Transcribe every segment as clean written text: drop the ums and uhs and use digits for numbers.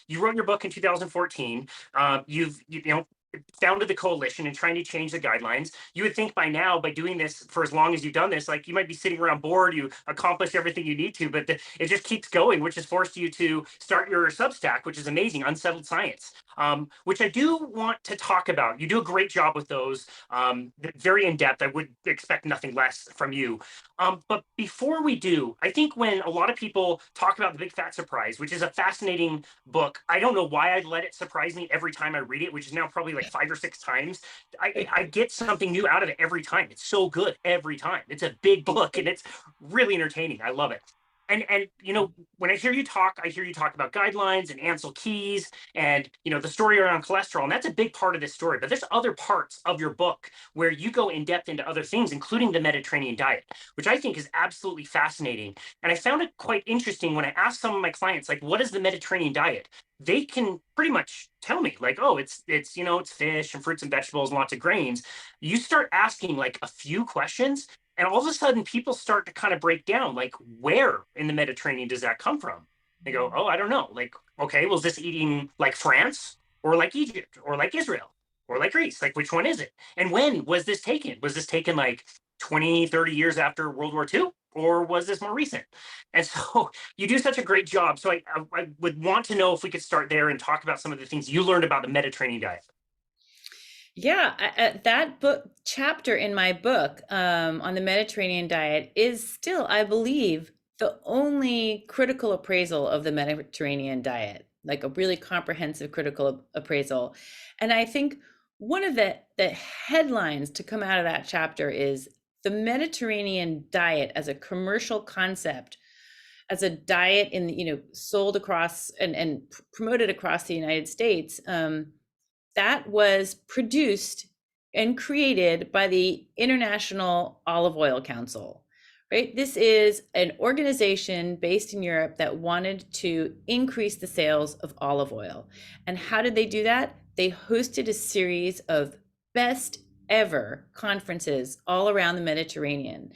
you wrote your book in 2014. You founded the coalition and trying to change the guidelines. You would think by now, by doing this for as long as you've done this, like you might be sitting around bored, you accomplished everything you need to, but it just keeps going, which has forced you to start your Substack, which is amazing, Unsettled Science, which I do want to talk about. You do a great job with those, very in depth. I would expect nothing less from you. But before we do, I think when a lot of people talk about The Big Fat Surprise, which is a fascinating book, I don't know why I let it surprise me every time I read it, which is now probably like 5 or 6 times. I get something new out of it every time. It's so good every time. It's a big book and it's really entertaining. I love it. And when I hear you talk about guidelines and Ancel Keys and the story around cholesterol, and that's a big part of this story. But there's other parts of your book where you go in depth into other things, including the Mediterranean diet, which I think is absolutely fascinating. And I found it quite interesting when I asked some of my clients, like, what is the Mediterranean diet? They can pretty much tell me, like, oh, it's fish and fruits and vegetables and lots of grains. You start asking like a few questions, and all of a sudden, people start to kind of break down, like, where in the Mediterranean does that come from? They go, oh, I don't know. Like, okay, well, is this eating like France or like Egypt or like Israel or like Greece? Like, which one is it? And when was this taken? Was this taken like 20, 30 years after World War II? Or was this more recent? And so you do such a great job. So I would want to know if we could start there and talk about some of the things you learned about the Mediterranean diet. Yeah, that book chapter in my book on the Mediterranean diet is still, I believe, the only critical appraisal of the Mediterranean diet, like a really comprehensive critical appraisal. And I think one of the headlines to come out of that chapter is the Mediterranean diet as a commercial concept, as a diet in, sold across and promoted across the United States. That was produced and created by the International Olive Oil Council, right? This is an organization based in Europe that wanted to increase the sales of olive oil. And how did they do that? They hosted a series of best ever conferences all around the Mediterranean,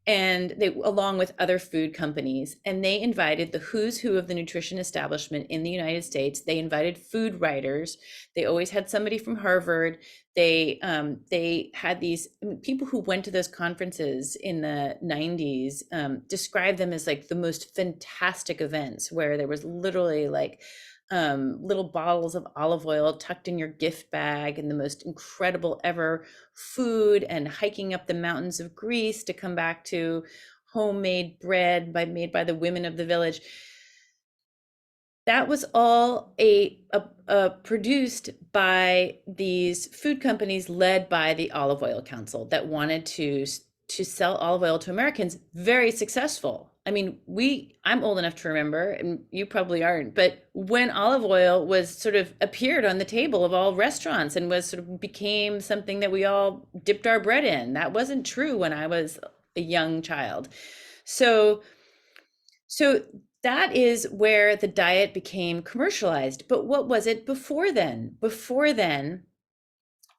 and they, along with other food companies, and they invited the who's who of the nutrition establishment in the United States. They invited food writers. They always had somebody from Harvard. They had these people who went to those conferences in the 90s, described them as like the most fantastic events, where there was literally like little bottles of olive oil tucked in your gift bag, and the most incredible ever food, and hiking up the mountains of Greece to come back to homemade bread made by the women of the village. That was all produced by these food companies led by the Olive Oil Council that wanted to sell olive oil to Americans. Very successful. I mean, I'm old enough to remember, and you probably aren't, but when olive oil was sort of appeared on the table of all restaurants and was sort of became something that we all dipped our bread in, that wasn't true when I was a young child. So that is where the diet became commercialized. But what was it before then? Before then,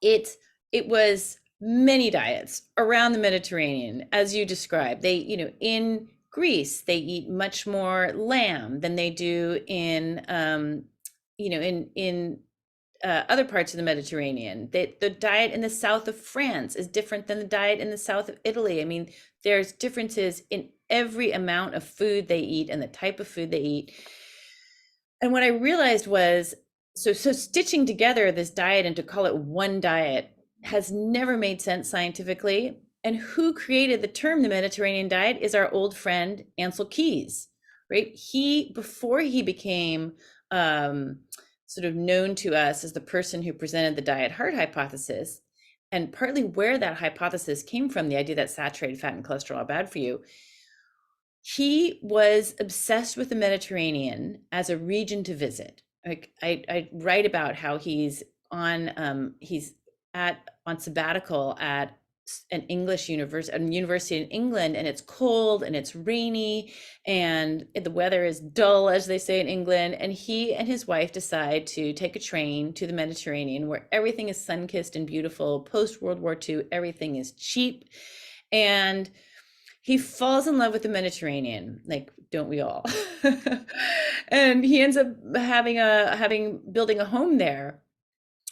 it was many diets around the Mediterranean, as you described. They, in Greece, they eat much more lamb than they do in, in other parts of the Mediterranean. The diet in the south of France is different than the diet in the south of Italy. I mean, there's differences in every amount of food they eat and the type of food they eat. And what I realized was, so stitching together this diet and to call it one diet has never made sense scientifically. And who created the term the Mediterranean diet is our old friend Ancel Keys, right? Before he became sort of known to us as the person who presented the diet heart hypothesis, and partly where that hypothesis came from, the idea that saturated fat and cholesterol are bad for you, he was obsessed with the Mediterranean as a region to visit. Like I write about how he's on sabbatical at an English university, a university in England, and it's cold and it's rainy and the weather is dull, as they say in England. And he and his wife decide to take a train to the Mediterranean, where everything is sun-kissed and beautiful. Post World War II, everything is cheap. And he falls in love with the Mediterranean, like don't we all? And he ends up having building a home there.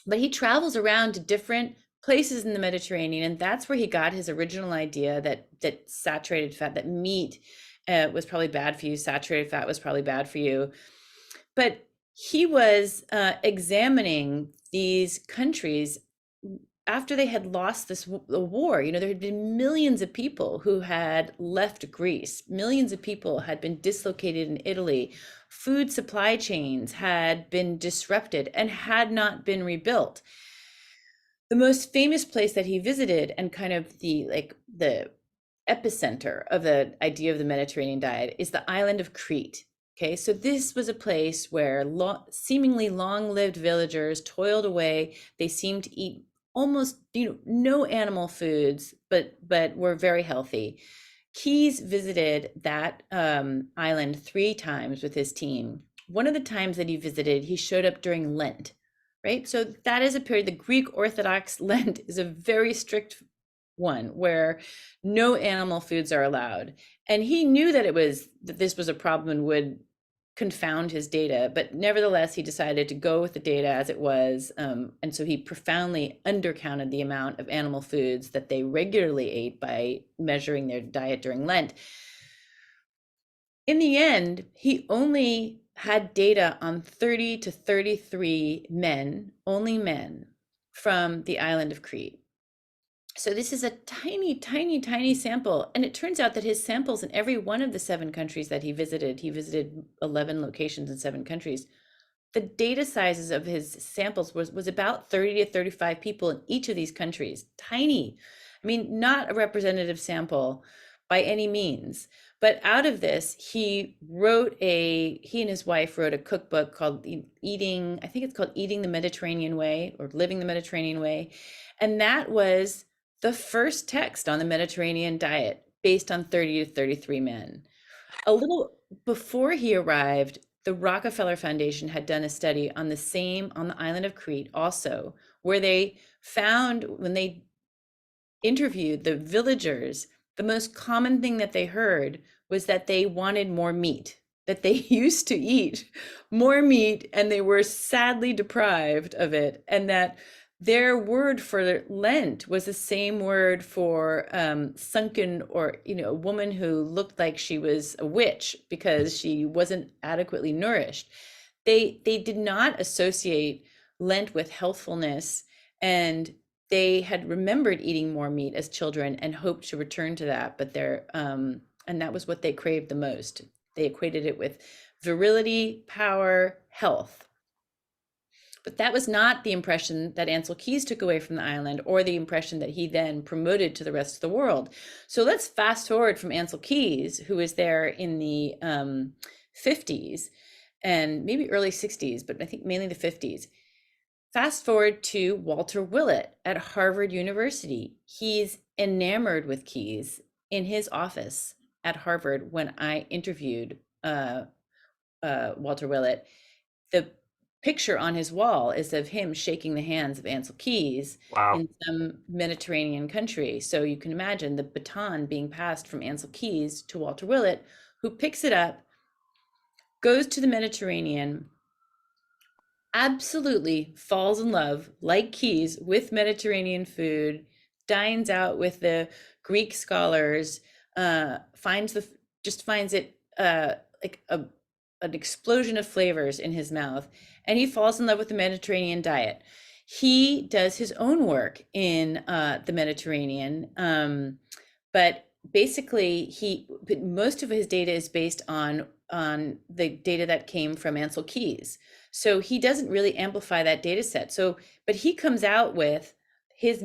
But he travels around to different places in the Mediterranean, and that's where he got his original idea that saturated fat, that meat was probably bad for you, saturated fat was probably bad for you. But he was examining these countries after they had lost this war. You know, there had been millions of people who had left Greece, millions of people had been dislocated in Italy, food supply chains had been disrupted and had not been rebuilt. The most famous place that he visited, and kind of the epicenter of the idea of the Mediterranean diet, is the island of Crete. Okay, so this was a place where seemingly long-lived villagers toiled away. They seemed to eat almost, no animal foods, but were very healthy. Keys visited that island 3 times with his team. One of the times that he visited, he showed up during Lent, right? So that is a period. The Greek Orthodox Lent is a very strict one where no animal foods are allowed. And he knew that this was a problem and would confound his data, but nevertheless, he decided to go with the data as it was. And so he profoundly undercounted the amount of animal foods that they regularly ate by measuring their diet during Lent. In the end, he only had data on 30 to 33 men, only men, from the island of Crete. So this is a tiny, tiny, tiny sample. And it turns out that his samples in every one of the 7 countries that he visited 11 locations in 7 countries. The data sizes of his samples was about 30 to 35 people in each of these countries. Tiny. I mean, not a representative sample by any means. But out of this, he and his wife wrote a cookbook called Eating, I think it's called Eating the Mediterranean Way, or Living the Mediterranean Way. And that was the first text on the Mediterranean diet based on 30 to 33 men. A little before he arrived, the Rockefeller Foundation had done a study on the island of Crete also, where they found, when they interviewed the villagers, the most common thing that they heard was that they wanted more meat, that they used to eat more meat and they were sadly deprived of it, and that their word for Lent was the same word for sunken, or a woman who looked like she was a witch because she wasn't adequately nourished. They did not associate Lent with healthfulness, and they had remembered eating more meat as children and hoped to return to that, but and that was what they craved the most. They equated it with virility, power, health. But that was not the impression that Ancel Keys took away from the island, or the impression that he then promoted to the rest of the world. So let's fast forward from Ancel Keys, who was there in the 50s and maybe early 60s, but I think mainly the 50s. Fast forward to Walter Willett at Harvard University. He's enamored with Keys in his office at Harvard. When I interviewed Walter Willett, the picture on his wall is of him shaking the hands of Ancel Keys Wow. in some Mediterranean country. So you can imagine the baton being passed from Ancel Keys to Walter Willett, who picks it up, goes to the Mediterranean, absolutely falls in love, like Keys, with Mediterranean food, dines out with the Greek scholars, finds it like an explosion of flavors in his mouth, and he falls in love with the Mediterranean diet. He does his own work in the Mediterranean, but basically most of his data is based on the data that came from Ancel Keys. So he doesn't really amplify that data set. So, but he comes out with his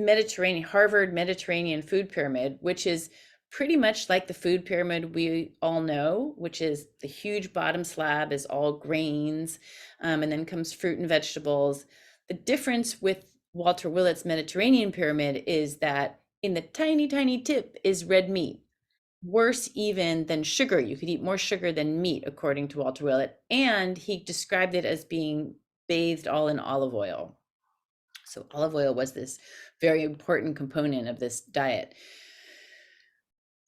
Harvard Mediterranean food pyramid, which is pretty much like the food pyramid we all know, which is the huge bottom slab is all grains, and then comes fruit and vegetables. The difference with Walter Willett's Mediterranean pyramid is that in the tiny, tiny tip is red meat. Worse even than sugar. You could eat more sugar than meat, according to Walter Willett. And he described it as being bathed all in olive oil. So olive oil was this very important component of this diet.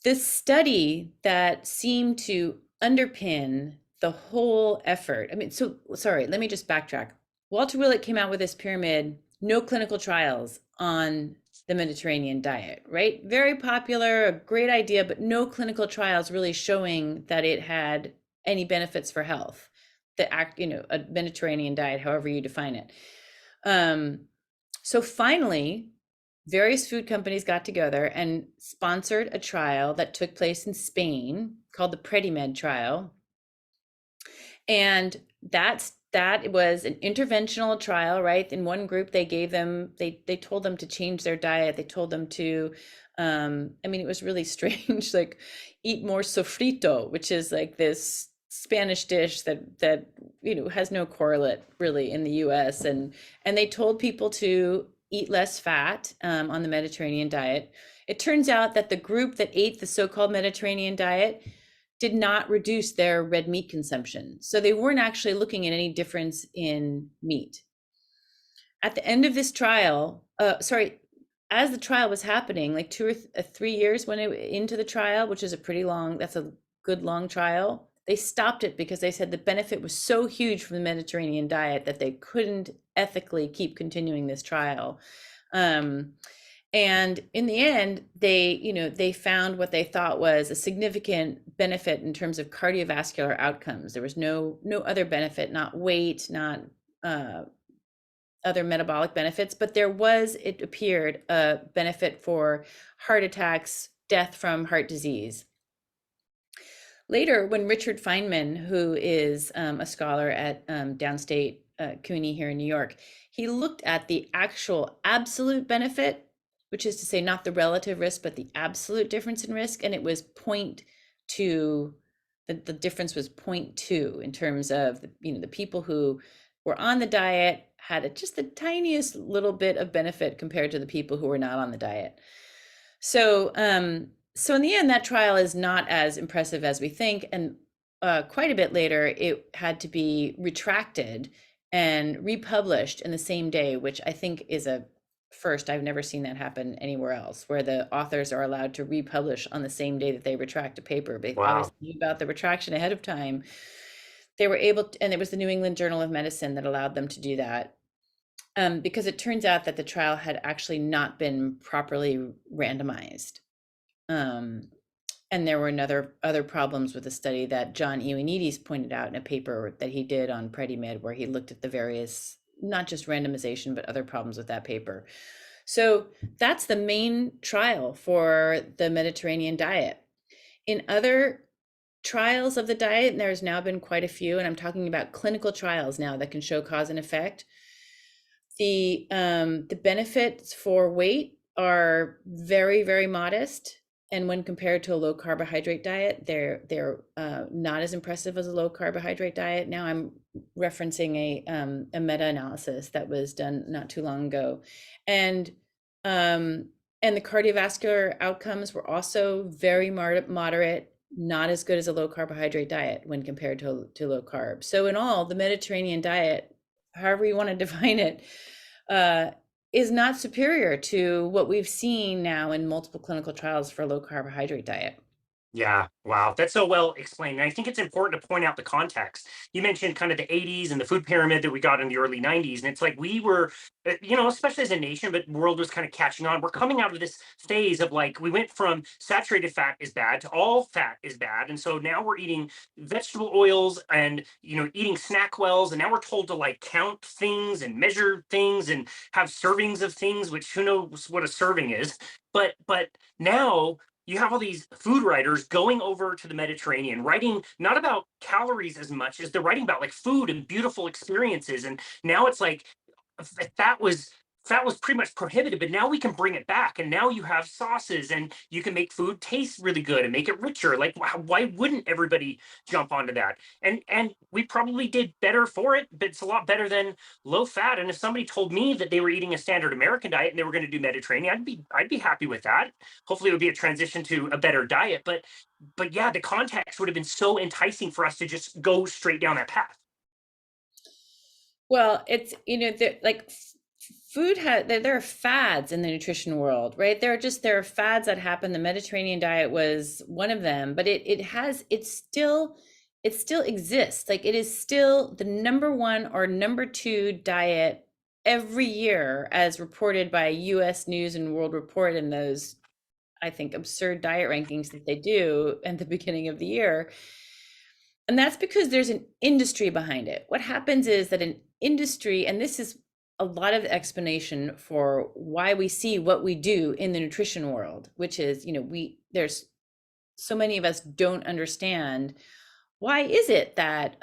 this study that seemed to underpin the whole effort. I mean, so sorry, let me just backtrack. Walter Willett came out with this pyramid, no clinical trials on the Mediterranean diet, right? Very popular, a great idea, but no clinical trials really showing that it had any benefits for health. A Mediterranean diet, however you define it. So finally, various food companies got together and sponsored a trial that took place in Spain called the PREDIMED trial. And that was an interventional trial, right? In one group, they told them to change their diet. They told them to, I mean, it was really strange, like eat more sofrito, which is like this Spanish dish that has no correlate really in the US. And they told people to eat less fat on the Mediterranean diet. It turns out that the group that ate the so-called Mediterranean diet did not reduce their red meat consumption. So they weren't actually looking at any difference in meat. At the end of this trial, as the trial was happening, like 2 or 3 years into the trial, which is that's a good long trial, they stopped it because they said the benefit was so huge from the Mediterranean diet that they couldn't ethically keep continuing this trial. And in the end, they found what they thought was a significant benefit in terms of cardiovascular outcomes. There was no other benefit, not weight, not other metabolic benefits, but there was, it appeared, a benefit for heart attacks, death from heart disease. Later, when Richard Feynman, who is a scholar at downstate CUNY here in New York, he looked at the actual absolute benefit, which is to say not the relative risk, but the absolute difference in risk. And it was 0.2, the difference was 0.2 in terms of the people who were on the diet had just the tiniest little bit of benefit compared to the people who were not on the diet. So in the end, that trial is not as impressive as we think. And quite a bit later, it had to be retracted and republished in the same day, which I think is a first. I've never seen that happen anywhere else, where the authors are allowed to republish on the same day that they retract a paper. They always knew about the retraction ahead of time. They were able to, and it was the New England Journal of Medicine that allowed them to do that. Because it turns out that the trial had actually not been properly randomized. And there were other problems with the study that John Ioannidis pointed out in a paper that he did on PREDIMED, where he looked at the various, not just randomization, but other problems with that paper. So that's the main trial for the Mediterranean diet. In other trials of the diet, and there's now been quite a few, and I'm talking about clinical trials now that can show cause and effect. The benefits for weight are very, very modest. And when compared to a low carbohydrate diet, they're not as impressive as a low carbohydrate diet. Now I'm referencing a meta-analysis that was done not too long ago. And the cardiovascular outcomes were also very moderate, not as good as a low carbohydrate diet when compared to low carb. So in all, the Mediterranean diet, however you want to define it, is not superior to what we've seen now in multiple clinical trials for a low carbohydrate diet. Yeah, wow. That's so well explained. And I think it's important to point out the context. You mentioned kind of the 80s and the food pyramid that we got in the early 90s. And it's like we were, especially as a nation, but the world was kind of catching on. We're coming out of this phase of like, we went from saturated fat is bad to all fat is bad. And so now we're eating vegetable oils and, eating snack wells. And now we're told to like count things and measure things and have servings of things, which who knows what a serving is. But now you have all these food writers going over to the Mediterranean, writing not about calories as much as they're writing about like food and beautiful experiences. And now it's like that was pretty much prohibited, but now we can bring it back. And now you have sauces and you can make food taste really good and make it richer. Like why wouldn't everybody jump onto that? And we probably did better for it, but it's a lot better than low fat. And if somebody told me that they were eating a standard American diet and they were going to do Mediterranean, I'd be happy with that. Hopefully it would be a transition to a better diet. But yeah, the context would have been so enticing for us to just go straight down that path. Well, it's like food has there are fads in the nutrition world, right? There are fads that happen. The Mediterranean diet was one of them, but it still exists. Like it is still the number one or number two diet every year, as reported by US News and World Report in those, I think, absurd diet rankings that they do at the beginning of the year. And that's because there's an industry behind it. What happens is that an industry, and this is a lot of the explanation for why we see what we do in the nutrition world, which is, there's so many of us don't understand why is it that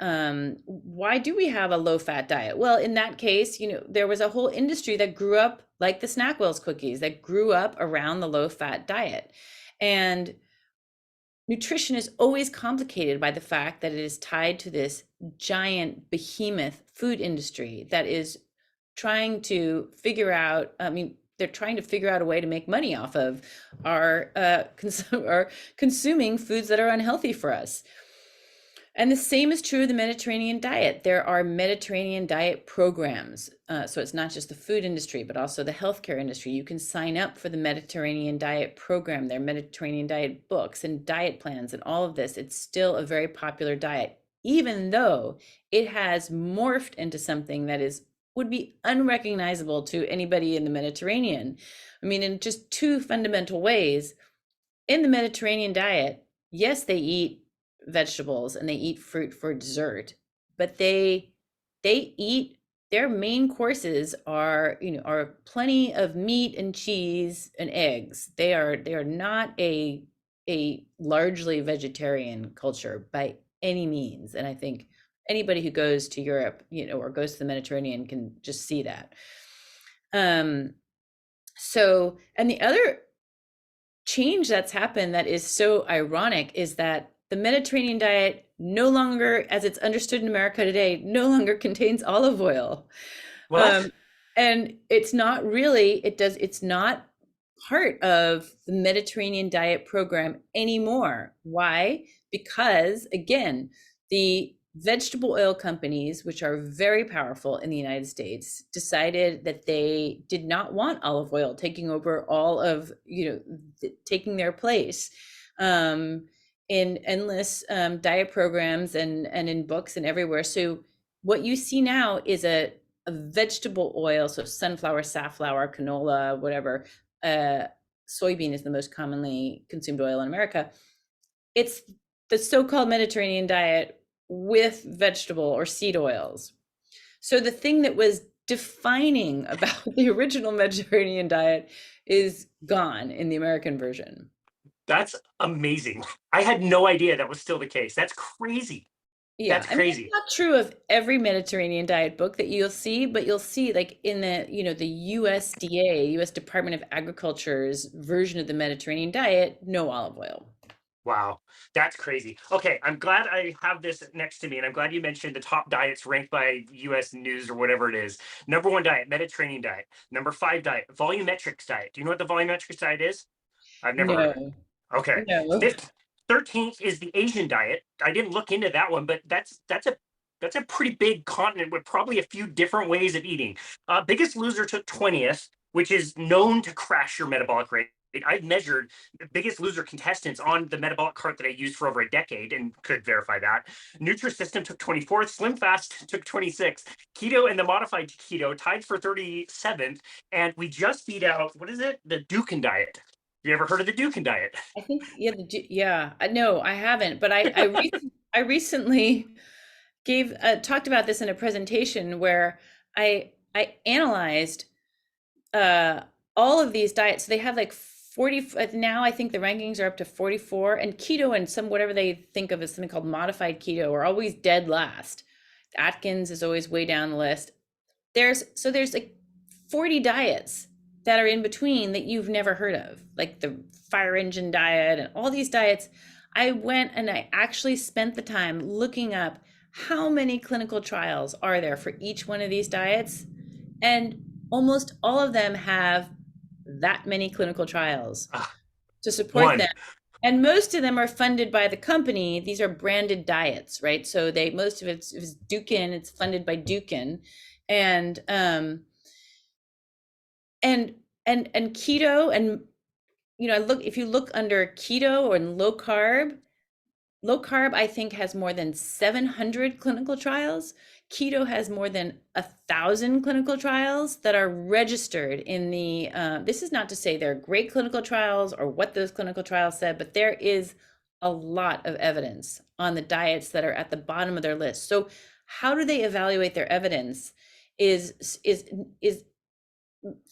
why do we have a low fat diet? Well, in that case, there was a whole industry that grew up like the Snackwell's cookies that grew up around the low fat diet. And nutrition is always complicated by the fact that it is tied to this giant behemoth food industry that is trying to figure out, they're trying to figure out a way to make money off of our consuming foods that are unhealthy for us. And the same is true of the Mediterranean diet. There are Mediterranean diet programs. So it's not just the food industry, but also the healthcare industry. You can sign up for the Mediterranean diet program. There are Mediterranean diet books and diet plans and all of this. It's still a very popular diet, even though it has morphed into something that would be unrecognizable to anybody in the Mediterranean. I mean, in just two fundamental ways. In the Mediterranean diet, yes, they eat vegetables and they eat fruit for dessert, but they eat, their main courses are plenty of meat and cheese and eggs. They are not a largely vegetarian culture by any means. And I think anybody who goes to Europe, or goes to the Mediterranean can just see that. So, and the other change that's happened that is so ironic is that the Mediterranean diet no longer, as it's understood in America today, no longer contains olive oil. What? And it's not really, it's not part of the Mediterranean diet program anymore. Why? Because again, the vegetable oil companies, which are very powerful in the United States, decided that they did not want olive oil taking over all of, taking their place in endless diet programs and in books and everywhere. So what you see now is a vegetable oil, so sunflower, safflower, canola, whatever. Soybean is the most commonly consumed oil in America. It's the so-called Mediterranean diet with vegetable or seed oils. So the thing that was defining about the original Mediterranean diet is gone in the American version. That's amazing. I had no idea that was still the case. That's crazy. Yeah, That's I mean, it's crazy. not true of every Mediterranean diet book that you'll see, but you'll see like in the USDA, US Department of Agriculture's version of the Mediterranean diet, no olive oil. Wow, that's crazy. Okay, I'm glad I have this next to me, and I'm glad you mentioned the top diets ranked by US News or whatever it is. Number one diet, Mediterranean diet. Number five diet, volumetrics diet. Do you know what the volumetrics diet is? I've never heard of it. No, Okay. no. Fifth, 13th is the Asian diet. I didn't look into that one, but that's a pretty big continent with probably a few different ways of eating. Biggest Loser took 20th, which is known to crash your metabolic rate. I've measured the Biggest Loser contestants on the metabolic cart that I used for over a decade and could verify that. Nutrisystem took 24th, Slim Fast took 26th, Keto and the Modified Keto tied for 37th, and we just beat out, what is it? The Dukan diet. You ever heard of the Dukan diet? I think yeah. No, I haven't, but I recently gave talked about this in a presentation where I analyzed uh all of these diets. So they have like 40 now. I think the rankings are up to 44, and keto and some whatever they think of as something called modified keto are always dead last. Atkins is always way down the list. There's like 40 diets that are in between that you've never heard of, like the fire engine diet and all these diets. I went and I actually spent the time looking up how many clinical trials are there for each one of these diets, and almost all of them have that many clinical trials Ah, to support them. one. And most of them are funded by the company. These are branded diets, right? So most of it's Dukin, it's funded by Dukin. And and keto, and I look, if you look under keto or low carb, I think, has more than 700 clinical trials. Keto has more than 1,000 clinical trials that are registered in the, this is not to say they're great clinical trials or what those clinical trials said, but there is a lot of evidence on the diets that are at the bottom of their list. So how do they evaluate their evidence is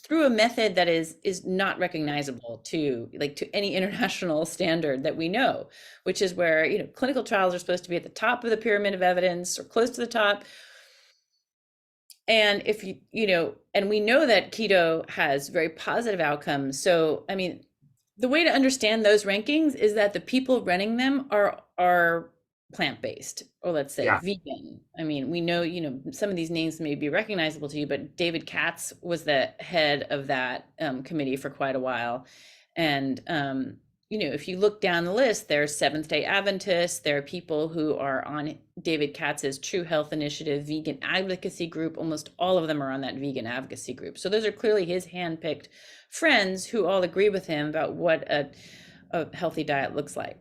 through a method that is not recognizable to, like, to any international standard that we know, which is where, clinical trials are supposed to be at the top of the pyramid of evidence or close to the top. And if and we know that keto has very positive outcomes. So, I mean, the way to understand those rankings is that the people running them are plant-based, or let's say Yeah. vegan. I mean, we know, some of these names may be recognizable to you, but David Katz was the head of that committee for quite a while. And if you look down the list, there's Seventh-day Adventists, there are people who are on David Katz's True Health Initiative vegan advocacy group. Almost all of them are on that vegan advocacy group. So those are clearly his handpicked friends who all agree with him about what a healthy diet looks like.